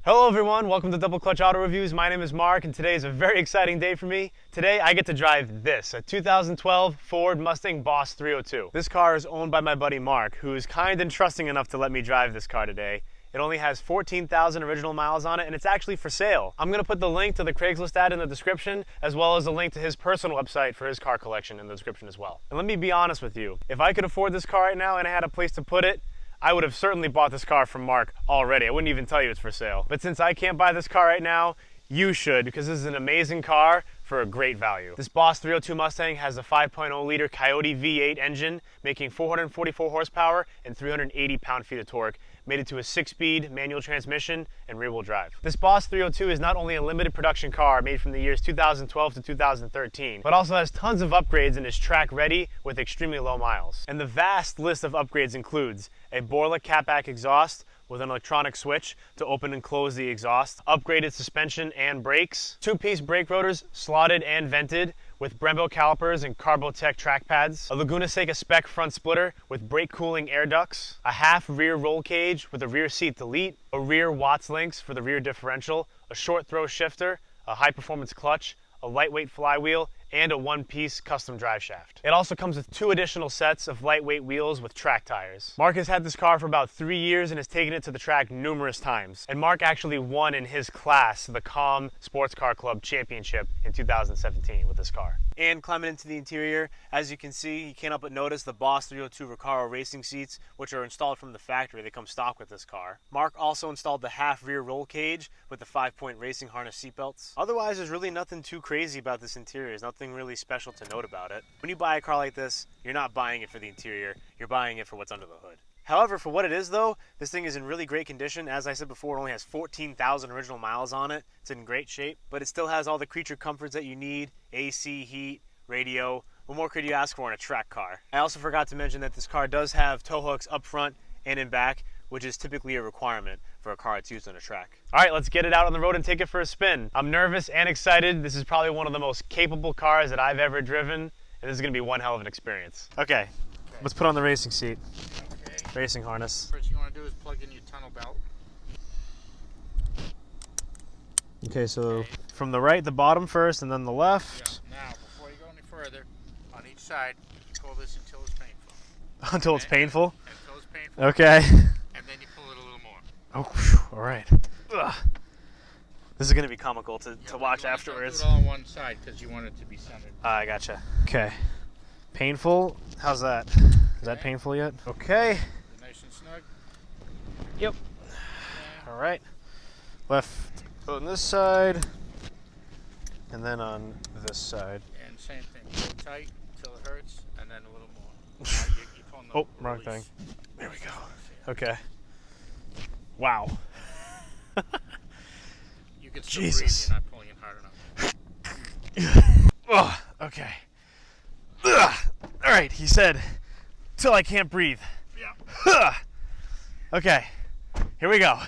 Hello everyone, welcome to Double Clutch Auto Reviews. My name is Mark and today is a very exciting day for me. Today I get to drive this, a 2012 Ford Mustang Boss 302. This car is owned by my buddy Mark, who is kind and trusting enough to let me drive this car today. It only has 14,000 original miles on it and it's actually for sale. I'm going to put the link to the Craigslist ad in the description, as well as a link to his personal website for his car collection in the description as well. And let me be honest with you, if I could afford this car right now and I had a place to put it, I would have certainly bought this car from Mark already. I wouldn't even tell you it's for sale. But since I can't buy this car right now, you should, because this is an amazing car for a great value. This Boss 302 Mustang has a 5.0 liter Coyote V8 engine, making 444 horsepower and 380 pound-feet of torque, made it to a 6-speed manual transmission and rear-wheel drive. This Boss 302 is not only a limited production car made from the years 2012 to 2013, but also has tons of upgrades and is track ready with extremely low miles. And the vast list of upgrades includes a Borla catback exhaust with an electronic switch to open and close the exhaust, upgraded suspension and brakes, 2-piece brake rotors slotted and vented with Brembo calipers and Carbotech track pads, a Laguna Seca spec front splitter with brake cooling air ducts, a half rear roll cage with a rear seat delete, a rear Watts links for the rear differential, a short throw shifter, a high performance clutch, a lightweight flywheel, and a one-piece custom drive shaft. It also comes with 2 additional sets of lightweight wheels with track tires. Mark has had this car for about 3 years and has taken it to the track numerous times. And Mark actually won in his class the COM Sports Car Club Championship in 2017 with this car. And climbing into the interior, as you can see, you can't help but notice the Boss 302 Recaro racing seats, which are installed from the factory. They come stock with this car. Mark also installed the half rear roll cage with the 5-point racing harness seatbelts. Otherwise, there's really nothing too crazy about this interior. There's nothing really special to note about it. When you buy a car like this, you're not buying it for the interior, you're buying it for what's under the hood. However, for what it is though, this thing is in really great condition. As I said before, it only has 14,000 original miles on it. It's in great shape, but it still has all the creature comforts that you need: AC, heat, radio. What more could you ask for in a track car? I also forgot to mention that this car does have tow hooks up front and in back, which is typically a requirement for a car that's used on a track. All right, let's get it out on the road and take it for a spin. I'm nervous and excited. This is probably one of the most capable cars that I've ever driven, and this is gonna be one hell of an experience. Okay, let's put on the racing seat. Okay. Racing harness. First you wanna do is plug in your tunnel belt. Okay, so from the right, the bottom first, and then the left. Yeah. Now, before you go any further, on each side, pull this until it's painful. Until it's painful? Until it's painful. Okay. And then you pull it a little more. Oh, whew, all right. Ugh. This is going to be comical to watch afterwards. Do it all on one side because you want it to be centered. I gotcha. Okay. Painful? How's that? Is that painful yet? Okay. Nice and snug. Yep. All right. Left on this side, and then on this side. And same thing. Pull tight until it hurts, and then a little more. You pulling the Oh, wrong thing. There we go. Okay. Wow. You can still Jesus. breathe. You're not pulling it hard enough. Oh, okay. Ugh. All right, he said, till I can't breathe. Yeah. Okay, here we go.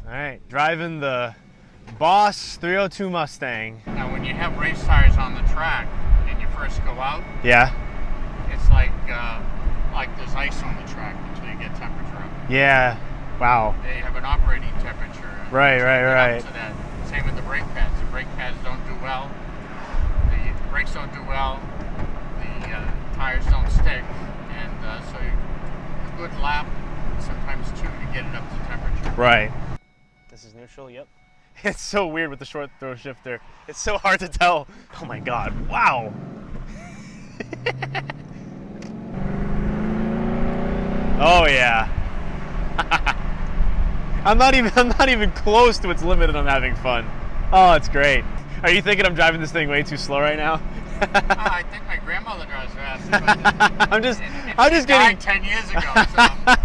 All right, driving the Boss 302 Mustang. Now, when you have race tires on the track and you first go out, Yeah. it's like there's ice on the track until you get temperature up. Yeah. Wow. They have an operating temperature. Right. To that. Same with the brake pads. The brake pads don't do well. The brakes don't do well. The tires don't stick, and so a good lap, sometimes 2, to get it up to temperature. Right. This is neutral. Yep. It's so weird with the short throw shifter. It's so hard to tell. Oh my God! Wow. Oh yeah. I'm not even close to its limit and I'm having fun. Oh, it's great. Are you thinking I'm driving this thing way too slow right now? I think my grandmother drives fast. I'm just getting 10 years ago. So.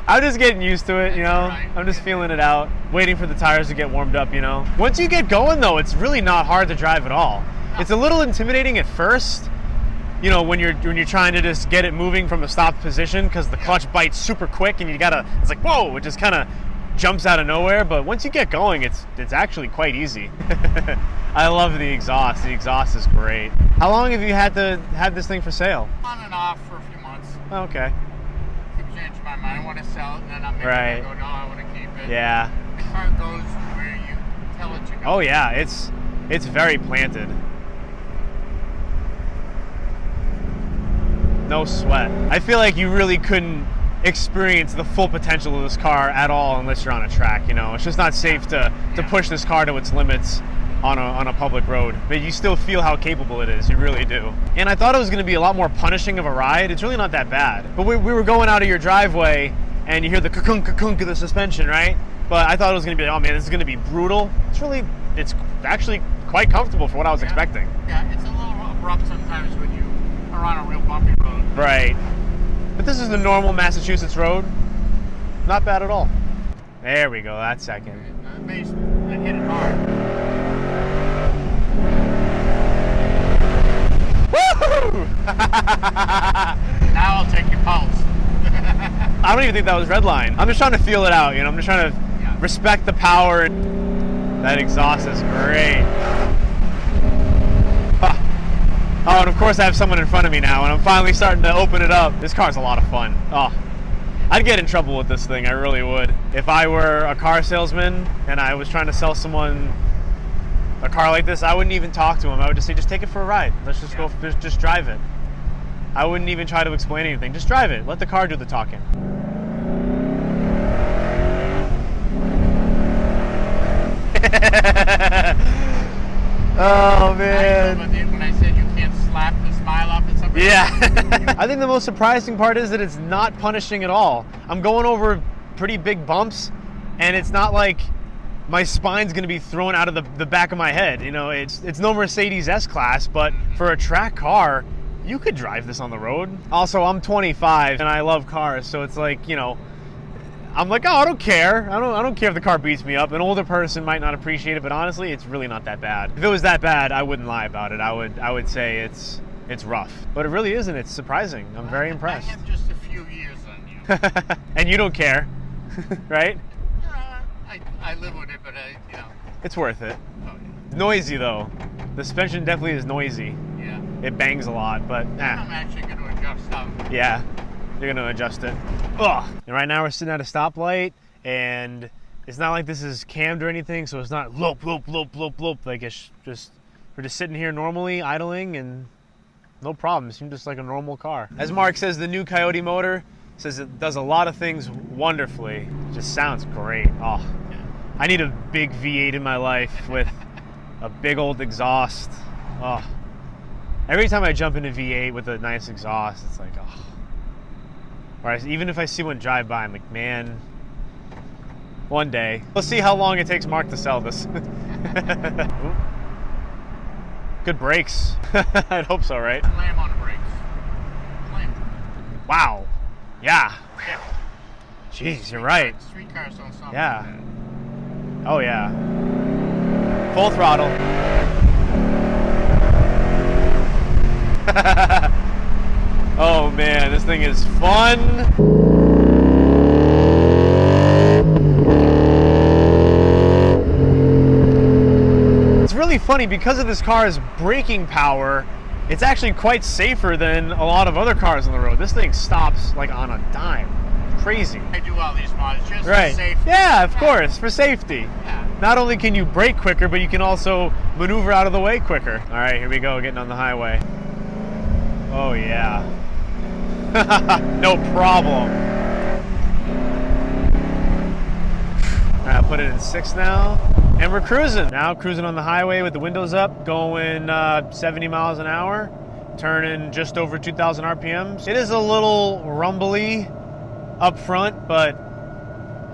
I'm just getting used to it, you know. Right. I'm just feeling it out, waiting for the tires to get warmed up, you know. Once you get going though, it's really not hard to drive at all. It's a little intimidating at first, you know, when you're trying to just get it moving from a stopped position, because the clutch bites super quick and you gotta, it's like, whoa, it just kind of jumps out of nowhere, but once you get going, it's actually quite easy. I love the exhaust. The exhaust is great. How long have you had this thing for sale? On and off for a few months. Oh, okay. Keep changing my mind. I want to sell it, and then I'm Right. go, no, I want to keep it. Yeah. The car goes where you tell it to go. Oh yeah, it's very planted. No sweat. I feel like you really couldn't experience the full potential of this car at all unless you're on a track, you know. It's just not safe to push this car to its limits on a public road. But you still feel how capable it is, you really do. And I thought it was gonna be a lot more punishing of a ride. It's really not that bad. But we were going out of your driveway and you hear the ka-kunk ka-kunk of the suspension, right? But I thought it was gonna be, oh man, this is gonna be brutal. It's actually quite comfortable for what I was expecting. Yeah, it's a little abrupt sometimes when you are on a real bumpy road. Right. But this is the normal Massachusetts road. Not bad at all. There we go, that second. I hit it hard. Woo! Now I'll take your pulse. I don't even think that was red line. I'm just trying to feel it out, you know. I'm just trying to respect the power. That exhaust is great. Oh, and of course I have someone in front of me now, and I'm finally starting to open it up. This car's a lot of fun. Oh, I'd get in trouble with this thing, I really would. If I were a car salesman and I was trying to sell someone a car like this, I wouldn't even talk to him. I would just say, just take it for a ride. Let's just go, just drive it. I wouldn't even try to explain anything. Just drive it. Let the car do the talking. Oh man. When I said you can't slap the smile up at somebody. Yeah. I think the most surprising part is that it's not punishing at all. I'm going over pretty big bumps and it's not like my spine's gonna be thrown out of the back of my head. You know, it's no Mercedes S-Class, but for a track car, you could drive this on the road. Also, I'm 25 and I love cars, so it's like, you know, I'm like, oh, I don't care. I don't care if the car beats me up. An older person might not appreciate it, but honestly, it's really not that bad. If it was that bad, I wouldn't lie about it. I would say it's rough, but it really isn't. It's surprising. I'm very impressed. I have just a few years on you. And you don't care, right? I live with it, but you know. It's worth it. Oh, yeah. Noisy though. The suspension definitely is noisy. Yeah. It bangs a lot, but I'm actually going to adjust stuff. Yeah. You're gonna adjust it. Ugh. And right now we're sitting at a stoplight, and it's not like this is cammed or anything, so it's not lope, lope, lope, lope, lope. Like it's just, we're just sitting here normally, idling, and no problem. It seems just like a normal car. As Marc says, the new Coyote motor says it does a lot of things wonderfully. It just sounds great. Oh, I need a big V8 in my life with a big old exhaust. Oh, every time I jump into V8 with a nice exhaust, it's like, oh. Or even if I see one drive by, I'm like, man, one day. Let's see how long it takes Marc to sell this. Good brakes. I'd hope so, right? Slam on the brakes. Slam. Wow. Yeah. Jeez, you're right. Street cars don't sound Yeah. like Oh, yeah. Full throttle. Oh man, this thing is fun. It's really funny because of this car's braking power. It's actually quite safer than a lot of other cars on the road. This thing stops like on a dime. It's crazy. I do all these mods just Right. for safety. Yeah, of course, for safety. Yeah. Not only can you brake quicker, but you can also maneuver out of the way quicker. All right, here we go, getting on the highway. Oh yeah. No problem. All right, I'll put it in 6 now. And we're cruising. Now cruising on the highway with the windows up, going 70 miles an hour, turning just over 2,000 RPMs. It is a little rumbly up front, but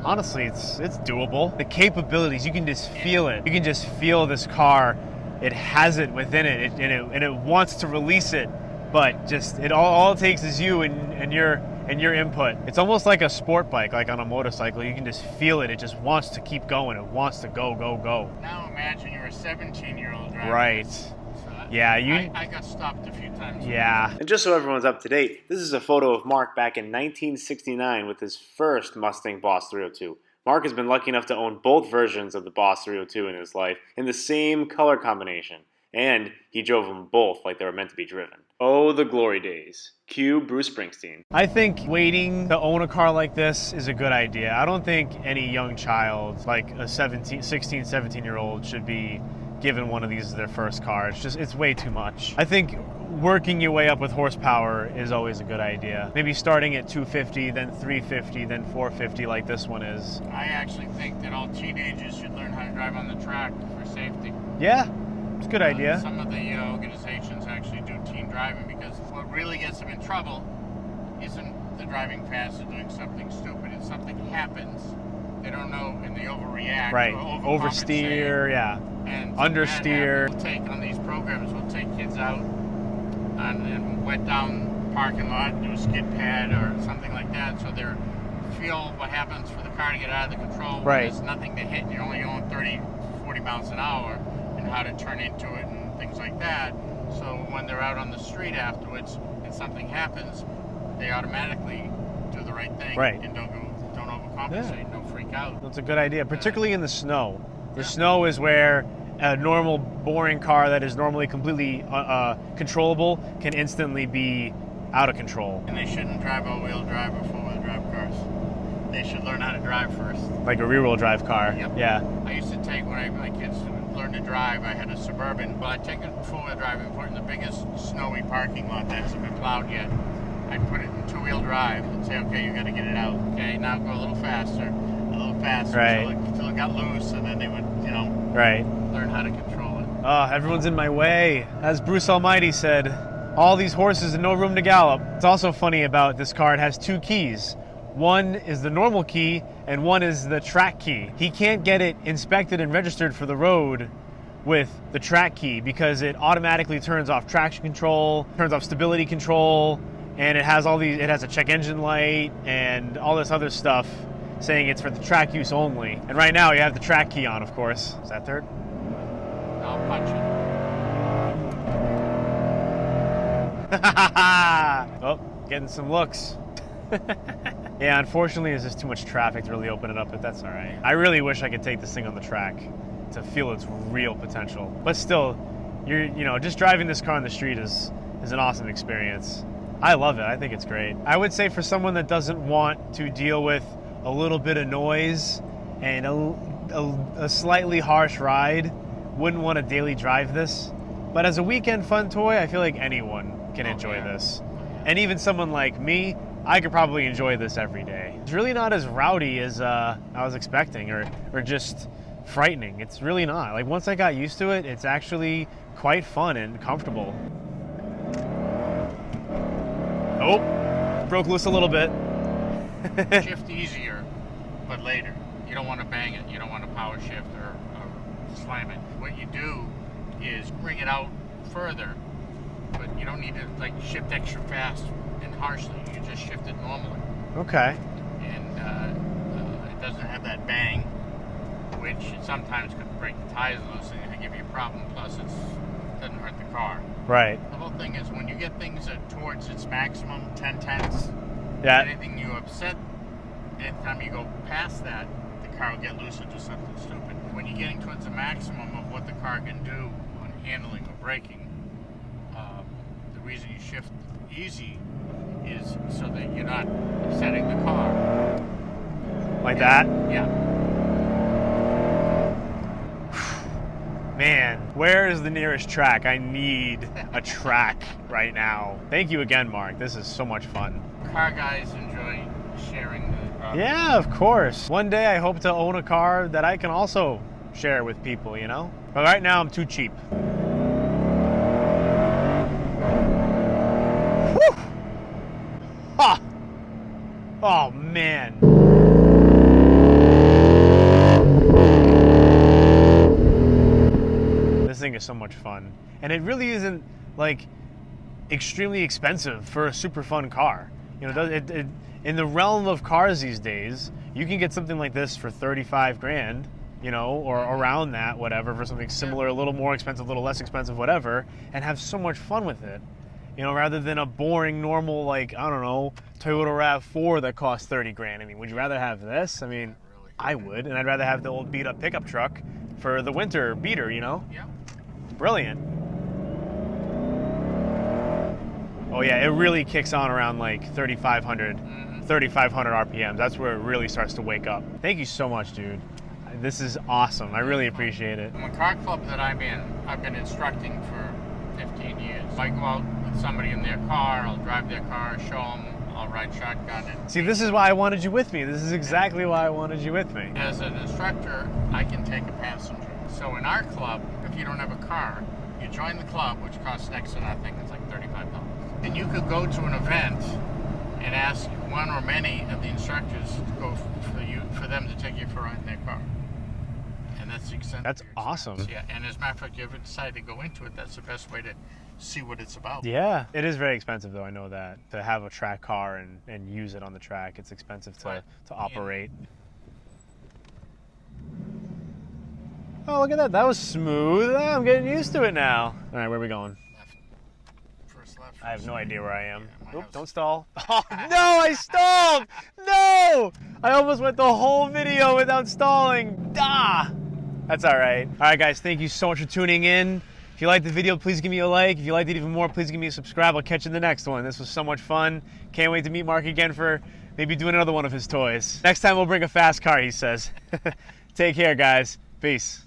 honestly, it's doable. The capabilities, you can just feel it. You can just feel this car. It has it within it, and it wants to release it. But just all it takes is you and your input. It's almost like a sport bike, like on a motorcycle. You can just feel it. It just wants to keep going. It wants to go, go, go. Now imagine you're a 17-year-old driver. Right. So Yeah, I got stopped a few times. Yeah. And just so everyone's up to date, this is a photo of Marc back in 1969 with his first Mustang Boss 302. Marc has been lucky enough to own both versions of the Boss 302 in his life in the same color combination, and he drove them both like they were meant to be driven. Oh, the glory days. Cue Bruce Springsteen. I think waiting to own a car like this is a good idea. I don't think any young child, like a 16, 17-year-old, should be given one of these as their first car. It's way too much. I think working your way up with horsepower is always a good idea. Maybe starting at 250, then 350, then 450 like this one is. I actually think that all teenagers should learn how to drive on the track for safety. Yeah, it's a good idea. Some of the organizations actually do teen driving, because what really gets them in trouble isn't the driving fast or doing something stupid. It's something happens, they don't know, and they overreact. Right, Or oversteer, yeah. And understeer. We'll take on these programs, we'll take kids out and wet down parking lot, do a skid pad or something like that, so they feel what happens for the car to get out of the control. Right. There's nothing to hit and you're only going 30, 40 miles an hour, and how to turn into it and things like that. So when they're out on the street afterwards and something happens, they automatically do the right thing. Right. And don't overcompensate, don't freak out. That's a good idea, particularly in the snow. The snow is where a normal, boring car that is normally completely controllable can instantly be out of control. And they shouldn't drive all-wheel drive or four-wheel drive cars. They should learn how to drive first. Like a rear-wheel drive car. Yep. Yeah. I used to take, when my kids learned to drive, I had a Suburban, but I'd take it four-wheel drive and put it in the biggest snowy parking lot that hasn't been plowed yet. I'd put it in two-wheel drive and say, okay, you got to get it out. Okay, now go a little faster, right, until it got loose, and then they would, right, learn how to control it. Oh, everyone's in my way. As Bruce Almighty said, all these horses and no room to gallop. It's also funny about this car, it has two keys. One is the normal key, and one is the track key. He can't get it inspected and registered for the road with the track key because it automatically turns off traction control, turns off stability control, and it has a check engine light and all this other stuff saying it's for the track use only. And right now you have the track key on, of course. Is that third? I'll punch it. Oh, getting some looks. Yeah, unfortunately there's just too much traffic to really open it up, but that's all right. I really wish I could take this thing on the track to feel its real potential. But still, just driving this car on the street is an awesome experience. I love it. I think it's great. I would say for someone that doesn't want to deal with a little bit of noise and a slightly harsh ride, wouldn't want to daily drive this. But as a weekend fun toy, I feel like anyone can enjoy this. And even someone like me, I could probably enjoy this every day. It's really not as rowdy as I was expecting, or just frightening. It's really not. Like, once I got used to it, it's actually quite fun and comfortable. Oh, broke loose a little bit. Shift easier, but later. You don't want to bang it. You don't want to power shift or slam it. What you do is bring it out further, but you don't need to shift extra fast and harshly. You just shift it normally. Okay. And it doesn't have that bang, which sometimes could break the tires loose and give you a problem. Plus, it doesn't hurt the car. Right. The whole thing is when you get things towards its maximum, 10/10ths, anything you upset, anytime you go past that, the car will get loose or do something stupid. When you're getting towards the maximum of what the car can do on handling or braking, the reason you shift easy is so that you're not upsetting the car. Like that? Yeah. Man, where is the nearest track? I need a track right now. Thank you again, Marc. This is so much fun. Car guys enjoy sharing the Yeah, of course. One day I hope to own a car that I can also share with people, But right now I'm too cheap. Whew! Ah! Oh, man. This thing is so much fun. And it really isn't, extremely expensive for a super fun car. In the realm of cars these days, you can get something like this for 35 grand, or around that, whatever, for something similar, a little more expensive, a little less expensive, whatever, and have so much fun with it. Rather than a boring, normal, Toyota RAV4 that costs 30 grand. I mean, would you rather have this? I mean, Really. I would, and I'd rather have the old beat up pickup truck for the winter beater, you know? Yeah. Brilliant. Oh yeah, it really kicks on around like 3,500 RPMs. That's where it really starts to wake up. Thank you so much, dude. This is awesome. I really appreciate it. The car club that I'm in, I've been instructing for 15 years. I go out with somebody in their car, I'll drive their car, show them, I'll ride shotgun. And see, this is why I wanted you with me. This is exactly why I wanted you with me. as an instructor, I can take a passenger. So in our club, if you don't have a car, you join the club, which costs next to nothing. It's like $35. And you could go to an event and ask one or many of the instructors to go for them to take you for a ride in their car. And that's the extent. That's of your awesome. experience. Yeah, and as a matter of fact, if you ever decide to go into it, that's the best way to see what it's about. Yeah, it is very expensive though. I know that to have a track car and use it on the track, it's expensive to operate. Oh, look at that. That was smooth. I'm getting used to it now. All right, where are we going? Left. First left. I have no idea where I am. Yeah, my Oop, house. don't stall. Oh, no, I stalled. No, I almost went the whole video without stalling. Ah, that's all right. All right, guys, thank you so much for tuning in. If you liked the video, please give me a like. If you liked it even more, please give me a subscribe. I'll catch you in the next one. This was so much fun. Can't wait to meet Marc again for maybe doing another one of his toys. Next time we'll bring a fast car, he says. Take care, guys. Peace.